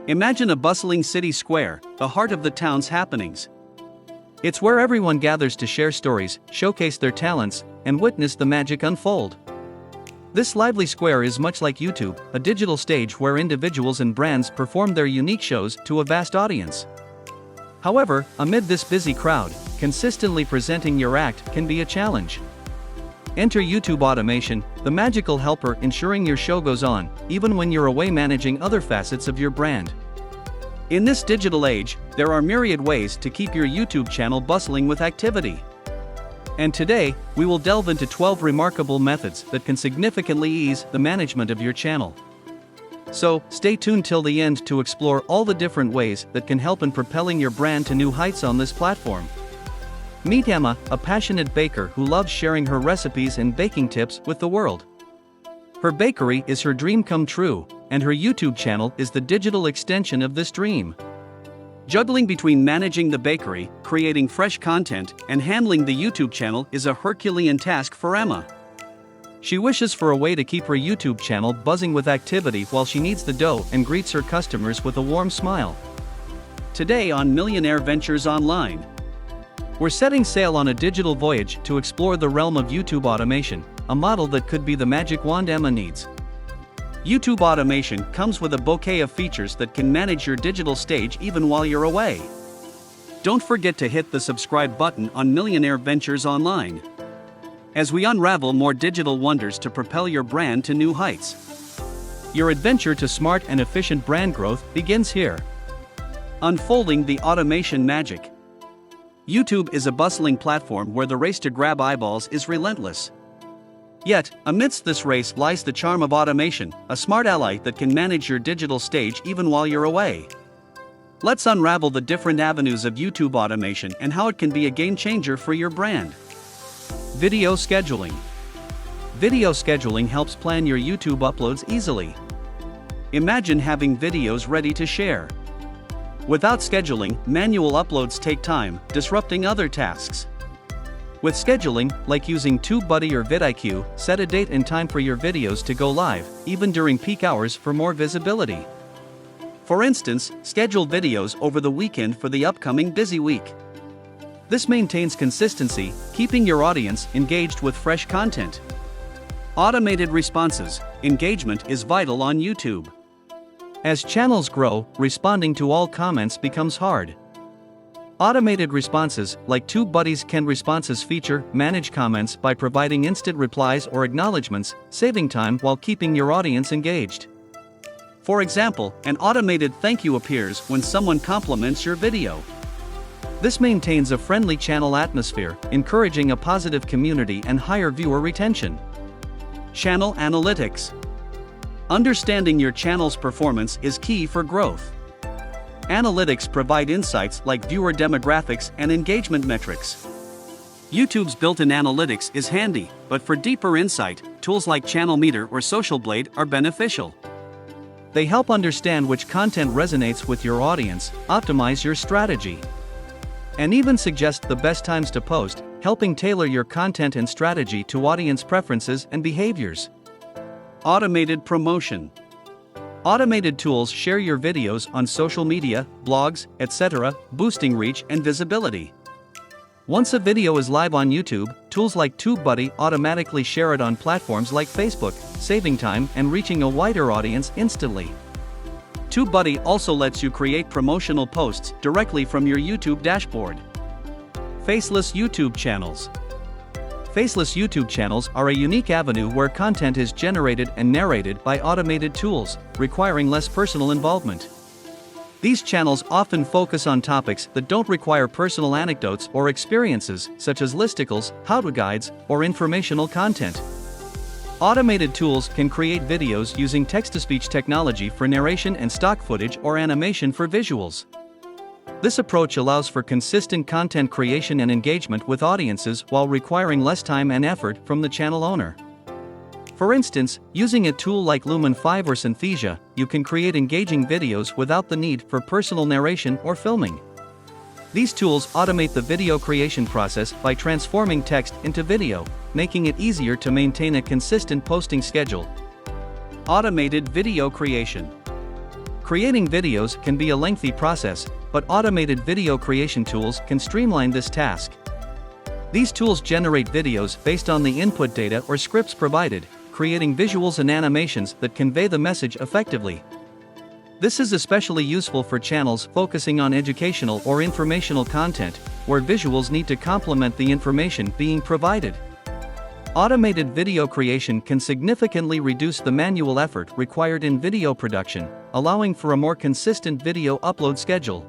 Imagine a bustling city square, the heart of the town's happenings. It's where everyone gathers to share stories, showcase their talents, and witness the magic unfold. This lively square is much like YouTube, a digital stage where individuals and brands perform their unique shows to a vast audience. However, amid this busy crowd, consistently presenting your act can be a challenge. Enter YouTube automation, the magical helper ensuring your show goes on, even when you're away managing other facets of your brand. In this digital age, there are myriad ways to keep your YouTube channel bustling with activity. And today, we will delve into 12 remarkable methods that can significantly ease the management of your channel. So, stay tuned till the end to explore all the different ways that can help in propelling your brand to new heights on this platform. Meet Emma, a passionate baker who loves sharing her recipes and baking tips with the world. Her bakery is her dream come true, and her YouTube channel is the digital extension of this dream. Juggling between managing the bakery, creating fresh content, and handling the YouTube channel is a Herculean task for Emma. She wishes for a way to keep her YouTube channel buzzing with activity while she kneads the dough and greets her customers with a warm smile. Today on Millionaire Ventures Online, we're setting sail on a digital voyage to explore the realm of YouTube automation, a model that could be the magic wand Emma needs. YouTube automation comes with a bouquet of features that can manage your digital stage even while you're away. Don't forget to hit the subscribe button on Millionaire Ventures Online, as we unravel more digital wonders to propel your brand to new heights. Your adventure to smart and efficient brand growth begins here. Unfolding the automation magic. YouTube is a bustling platform where the race to grab eyeballs is relentless. Yet, amidst this race lies the charm of automation, a smart ally that can manage your digital stage even while you're away. Let's unravel the different avenues of YouTube automation and how it can be a game changer for your brand. Video scheduling. Video scheduling helps plan your YouTube uploads easily. Imagine having videos ready to share. Without scheduling, manual uploads take time, disrupting other tasks. With scheduling, like using TubeBuddy or VidIQ, set a date and time for your videos to go live, even during peak hours for more visibility. For instance, schedule videos over the weekend for the upcoming busy week. This maintains consistency, keeping your audience engaged with fresh content. Automated responses. Engagement is vital on YouTube. As channels grow, responding to all comments becomes hard. Automated responses, like TubeBuddy's Canned Responses feature, manage comments by providing instant replies or acknowledgements, saving time while keeping your audience engaged. For example, an automated thank you appears when someone compliments your video. This maintains a friendly channel atmosphere, encouraging a positive community and higher viewer retention. Channel analytics. Understanding your channel's performance is key for growth. Analytics provide insights like viewer demographics and engagement metrics. YouTube's built-in analytics is handy, but for deeper insight, tools like Channel Meter or Social Blade are beneficial. They help understand which content resonates with your audience, optimize your strategy, and even suggest the best times to post, helping tailor your content and strategy to audience preferences and behaviors. Automated promotion. Automated tools share your videos on social media, blogs, etc., boosting reach and visibility. Once a video is live on YouTube, tools like TubeBuddy automatically share it on platforms like Facebook, saving time and reaching a wider audience instantly. TubeBuddy also lets you create promotional posts directly from your YouTube dashboard. Faceless YouTube channels. Faceless YouTube channels are a unique avenue where content is generated and narrated by automated tools, requiring less personal involvement. These channels often focus on topics that don't require personal anecdotes or experiences, such as listicles, how-to guides, or informational content. Automated tools can create videos using text-to-speech technology for narration and stock footage or animation for visuals. This approach allows for consistent content creation and engagement with audiences while requiring less time and effort from the channel owner. For instance, using a tool like Lumen 5 or Synthesia, you can create engaging videos without the need for personal narration or filming. These tools automate the video creation process by transforming text into video, making it easier to maintain a consistent posting schedule. Automated video creation. Creating videos can be a lengthy process, but automated video creation tools can streamline this task. These tools generate videos based on the input data or scripts provided, creating visuals and animations that convey the message effectively. This is especially useful for channels focusing on educational or informational content, where visuals need to complement the information being provided. Automated video creation can significantly reduce the manual effort required in video production, allowing for a more consistent video upload schedule.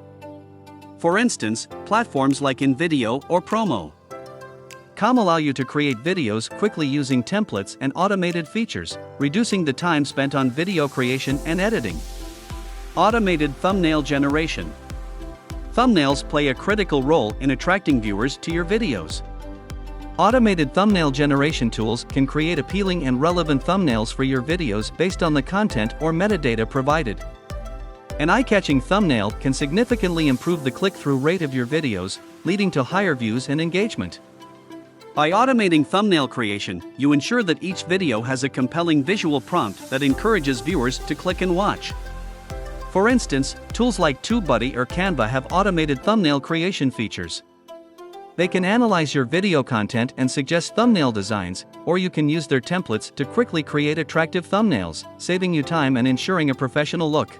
For instance, platforms like InVideo or Promo.com allow you to create videos quickly using templates and automated features, reducing the time spent on video creation and editing. Automated thumbnail generation. Thumbnails play a critical role in attracting viewers to your videos. Automated thumbnail generation tools can create appealing and relevant thumbnails for your videos based on the content or metadata provided. An eye-catching thumbnail can significantly improve the click-through rate of your videos, leading to higher views and engagement. By automating thumbnail creation, you ensure that each video has a compelling visual prompt that encourages viewers to click and watch. For instance, tools like TubeBuddy or Canva have automated thumbnail creation features. They can analyze your video content and suggest thumbnail designs, or you can use their templates to quickly create attractive thumbnails, saving you time and ensuring a professional look.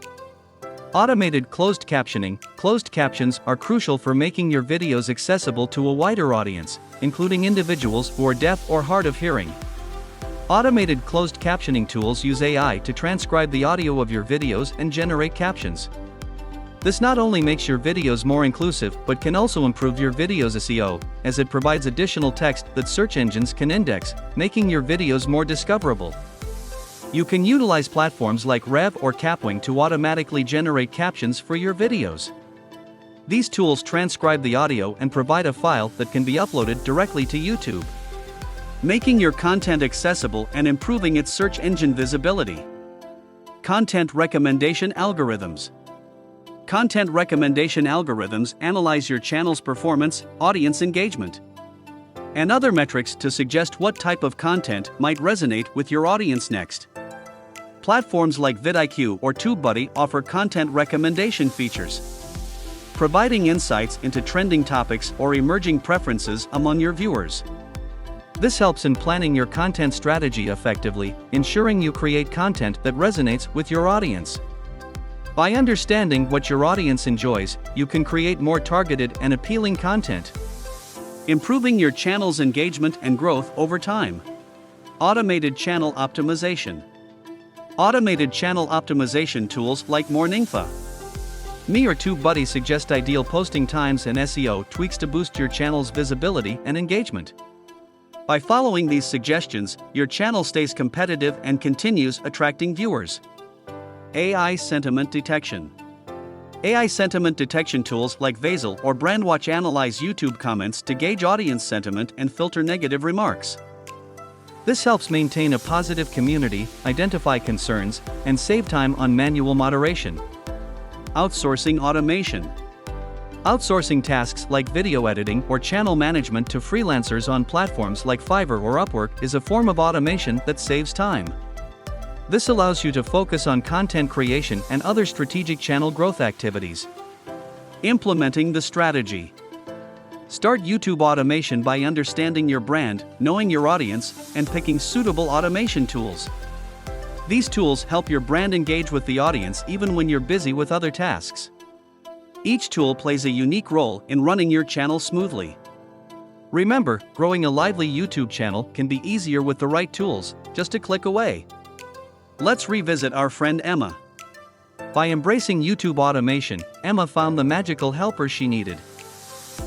Automated closed captioning. Closed captions are crucial for making your videos accessible to a wider audience, including individuals who are deaf or hard of hearing. Automated closed captioning tools use AI to transcribe the audio of your videos and generate captions. This not only makes your videos more inclusive but can also improve your videos' SEO, as it provides additional text that search engines can index, making your videos more discoverable. You can utilize platforms like Rev or Capwing to automatically generate captions for your videos. These tools transcribe the audio and provide a file that can be uploaded directly to YouTube, making your content accessible and improving its search engine visibility. Content recommendation algorithms. Content recommendation algorithms analyze your channel's performance, audience engagement, and other metrics to suggest what type of content might resonate with your audience next. Platforms like VidIQ or TubeBuddy offer content recommendation features, providing insights into trending topics or emerging preferences among your viewers. This helps in planning your content strategy effectively, ensuring you create content that resonates with your audience. By understanding what your audience enjoys, you can create more targeted and appealing content, improving your channel's engagement and growth over time. Automated channel optimization. Automated channel optimization tools like Me or TubeBuddy suggest ideal posting times and SEO tweaks to boost your channel's visibility and engagement. By following these suggestions, your channel stays competitive and continues attracting viewers. AI sentiment detection. AI sentiment detection tools like Faceless or Brandwatch analyze YouTube comments to gauge audience sentiment and filter negative remarks. This helps maintain a positive community, identify concerns, and save time on manual moderation. Outsourcing automation. Outsourcing tasks like video editing or channel management to freelancers on platforms like Fiverr or Upwork is a form of automation that saves time. This allows you to focus on content creation and other strategic channel growth activities. Implementing the strategy. Start YouTube automation by understanding your brand, knowing your audience, and picking suitable automation tools. These tools help your brand engage with the audience even when you're busy with other tasks. Each tool plays a unique role in running your channel smoothly. Remember, growing a lively YouTube channel can be easier with the right tools, just a click away. Let's revisit our friend Emma. By embracing YouTube automation, Emma found the magical helper she needed.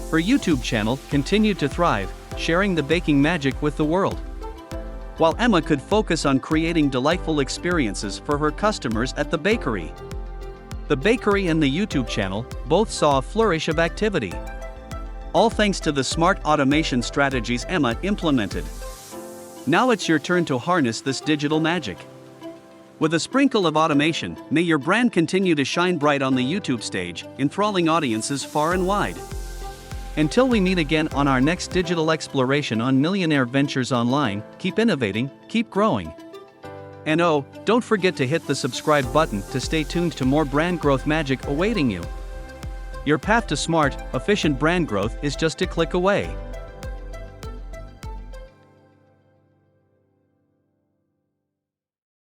Her YouTube channel continued to thrive, sharing the baking magic with the world. While Emma could focus on creating delightful experiences for her customers at the bakery. The bakery and the YouTube channel both saw a flourish of activity. All thanks to the smart automation strategies Emma implemented. Now it's your turn to harness this digital magic. With a sprinkle of automation, may your brand continue to shine bright on the YouTube stage, enthralling audiences far and wide. Until we meet again on our next digital exploration on Millionaire Ventures Online, keep innovating, keep growing. And oh, don't forget to hit the subscribe button to stay tuned to more brand growth magic awaiting you. Your path to smart, efficient brand growth is just a click away.